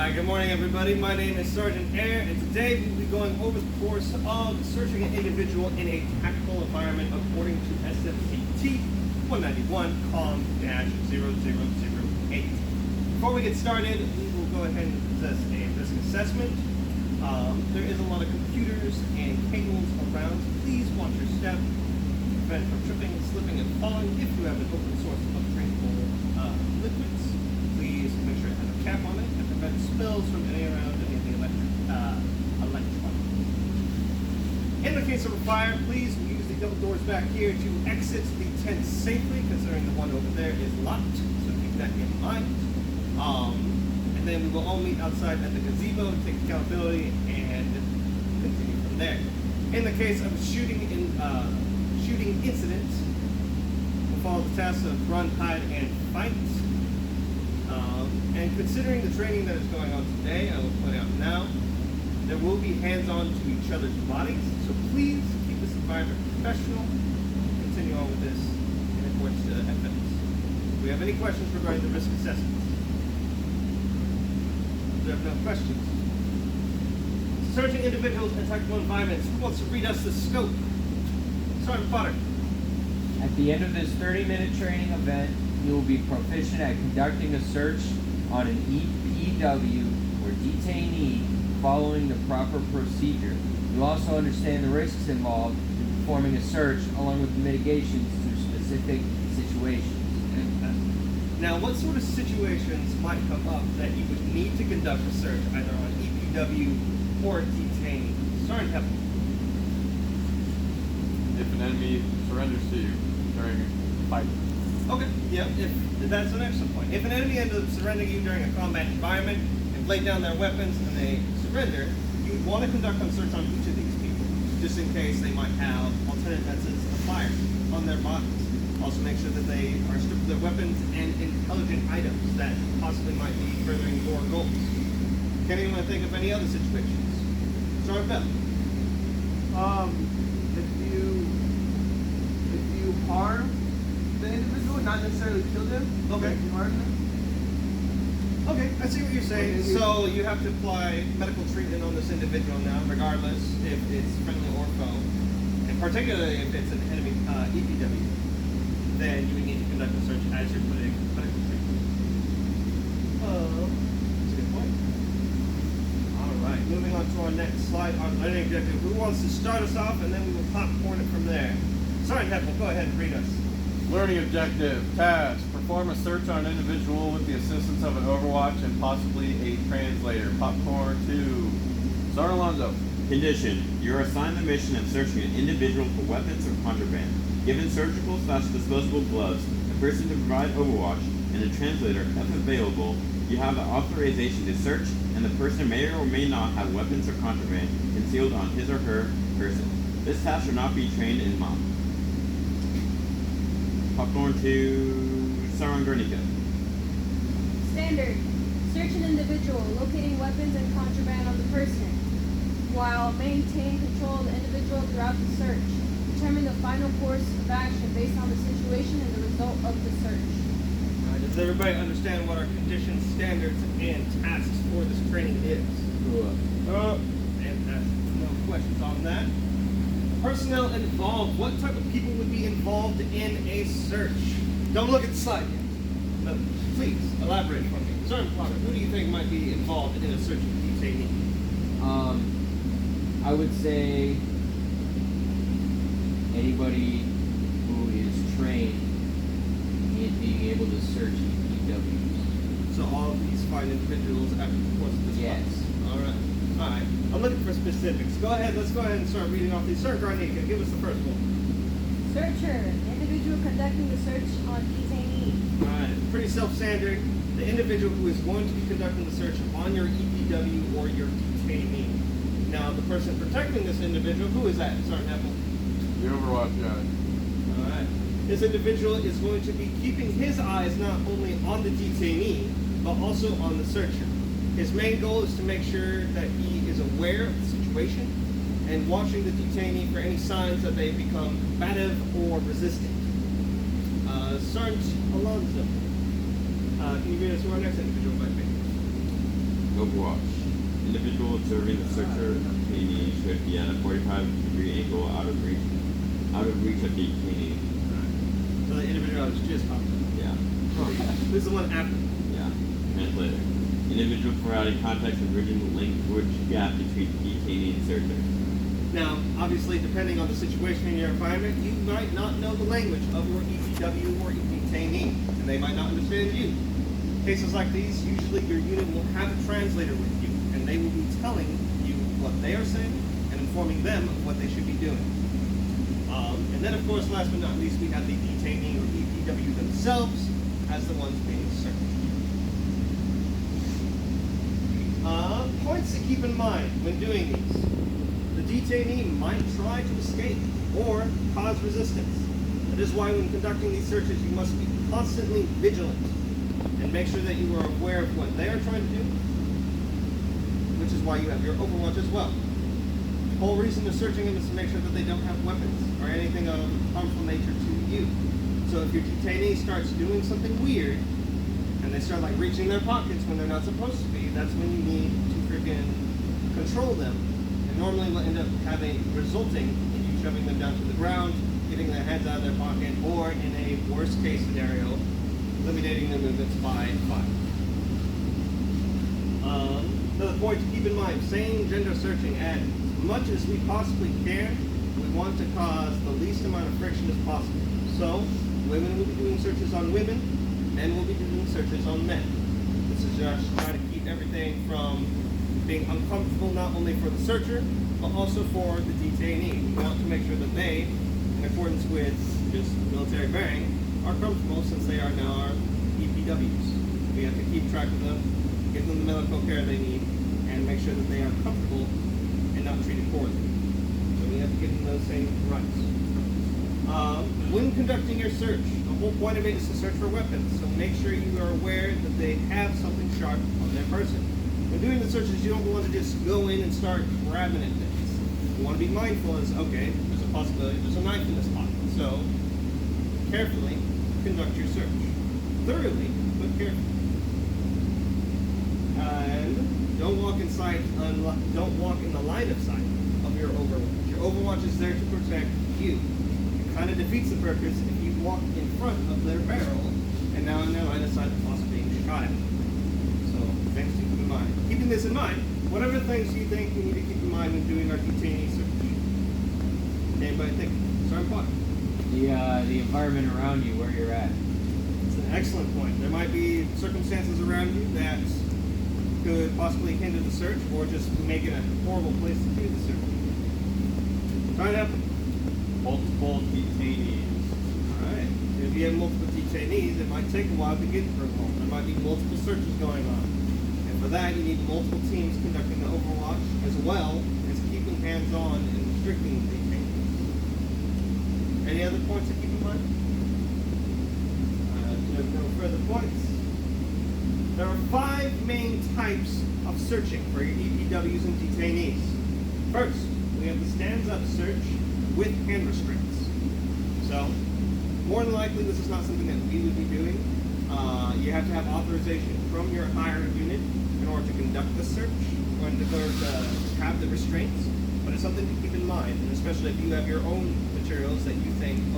Alright, good morning everybody. My name is Sergeant Air, and today we'll be going over the course of searching an individual in a tactical environment according to CIT 191 COM-0008. Before we get started, we will go ahead and assess a risk assessment. There is a lot of computers and cables around, so please watch your step, prevent from tripping, slipping, and falling. If you have an open source of drinkable liquids, please make sure it has a cap on it and prevent spills from getting around any of the electronics. In the case of a fire, please use the double doors back here to exit the tent safely, considering the one over there is locked, so keep that in mind. And then we will all meet outside at the gazebo, take accountability, and continue from there. In the case of a shooting incident, we'll follow the tasks of run, hide, and fight. And considering the training that is going on today, I will point out now, there will be hands-on to each other's bodies, so please keep this environment professional. Continue on with this in accordance to FS. Do we have any questions regarding the risk assessments? There are no questions. Searching individuals in tactical environments. Who wants to read us the scope? Sergeant Potter. At the end of this 30-minute training event, you will be proficient at conducting a search on an EPW or detainee following the proper procedure. You'll also understand the risks involved in performing a search along with the mitigations to specific situations. Now, what sort of situations might come up that you would need to conduct a search either on EPW or detainee? Sergeant Heppel. If an enemy surrenders to you during a fight. Okay, yeah, that's an excellent point. If an enemy ends up surrendering you during a combat environment and lay down their weapons and they surrender, you would want to conduct a search on each of these people, just in case they might have alternate methods of fire on their bodies. Also make sure that they are stripped of their weapons and intelligent items that possibly might be furthering your goals. Can anyone think of any other situations? Sergeant Bell. If you harm the individual, not necessarily kill them. Okay. If you harm them. Okay, I see what you're saying. Okay. So you have to apply medical treatment on this individual now, regardless if it's friendly or foe, and particularly if it's an enemy EPW, then you would need to conduct a search as you're putting medical treatment. That's a good point. All right, moving on to our next slide on learning objective. Who wants to start us off, and then we will popcorn it from there. Sergeant Heppel, go ahead and read us. Learning objective, task, perform a search on an individual with the assistance of an Overwatch and possibly a translator. Popcorn 2. Sergeant Alonzo. Condition. You are assigned the mission of searching an individual for weapons or contraband. Given surgical/disposable gloves, a person to provide Overwatch, and a translator, if available, you have the authorization to search, and the person may or may not have weapons or contraband concealed on his or her person. This task should not be trained in mock. Popcorn to Sergeant Guernica. Standard. Search an individual, locating weapons and contraband on the person, while maintain control of the individual throughout the search. Determine the final course of action based on the situation and the result of the search. All right, does everybody understand what our conditions, standards, and tasks for this training is? Fantastic. No questions on that. Personnel involved. What type of people would be involved in a search? Don't look at the slide yet. But please elaborate for me. Sergeant Potter, who do you think might be involved in a search of a detainee? I would say anybody who is trained in being able to search EPWs. So all of these fine individuals after the course of this Yes. class. All right. All right. I'm looking for specifics. Go ahead. Let's go ahead and start reading off these. Sergeant Garnica, give us the first one. Searcher. Individual conducting the search on detainee. All right. Pretty self-standard. The individual who is going to be conducting the search on your EPW or your detainee. Now, the person protecting this individual, who is that, Sergeant Apple? The Overwatch guy. All right. This individual is going to be keeping his eyes not only on the detainee, but also on the searcher. His main goal is to make sure that he is aware of the situation and watching the detainee for any signs that they become combative or resistant. Sergeant Alonzo, can you read us who our next individual might be? Overwatch. Individual observing the searcher detainee should be at a 45-degree angle out of reach of the detainee. So the individual I was just talking about. Yeah. This is the one after. Yeah. Translator. Individual providing context and bridging the language gap between detainee and searcher. Now, obviously, depending on the situation in your environment, you might not know the language of your EPW or detainee, and they might not understand you. Cases like these, usually your unit will have a translator with you, and they will be telling you what they are saying and informing them of what they should be doing. And then, of course, last but not least, we have the detainee or EPW themselves as the ones being searched. Points to keep in mind when doing these. The detainee might try to escape or cause resistance. That is why when conducting these searches, you must be constantly vigilant and make sure that you are aware of what they are trying to do, which is why you have your Overwatch as well. The whole reason of searching them is to make sure that they don't have weapons or anything of harmful nature to you. So if your detainee starts doing something weird, and they start like reaching their pockets when they're not supposed to be, that's when you need to freaking control them. And normally will end up resulting in you shoving them down to the ground, getting their heads out of their pocket, or in a worst case scenario, eliminating their movements by fire. Another point to keep in mind, same gender searching, as much as we possibly can, we want to cause the least amount of friction as possible. So, women will be doing searches on women, men will be doing searches on men. This is just trying to keep everything from being uncomfortable not only for the searcher, but also for the detainee. We want to make sure that they, in accordance with just military bearing, are comfortable since they are now our EPWs. We have to keep track of them, give them the medical care they need, and make sure that they are comfortable and not treated poorly. So we have to give them those same rights. When conducting your search, the whole point of it is to search for weapons, so make sure you are aware that they have something sharp on their person. When doing the searches, you don't want to just go in and start grabbing at things. You want to be mindful as, okay, there's a possibility there's a knife in this pocket, so carefully conduct your search. Thoroughly, but carefully. And don't walk in the line of sight of your Overwatch. Your Overwatch is there to protect you. Kind of defeats the purpose if you walk in front of their barrel and now in their line of sight of possibly being shot at. So things to keep in mind. Keeping this in mind, whatever things you think we need to keep in mind when doing our detainee search. Anybody think? Sorry, Pot. The environment around you, where you're at. It's an excellent point. There might be circumstances around you that could possibly hinder the search or just make it a horrible place to do the search. Try it out. Multiple detainees. Alright. If you have multiple detainees, it might take a while to get through them. There might be multiple searches going on. And for that, you need multiple teams conducting the Overwatch, as well as keeping hands-on and restricting the detainees. Any other points to keep in mind? No further points. There are 5 main types of searching for your EPWs and detainees. First, we have the stands-up search with hand restraints. So, more than likely, this is not something that we would be doing. You have to have authorization from your higher unit in order to conduct the search or to have the restraints. But it's something to keep in mind, and especially if you have your own materials that you think,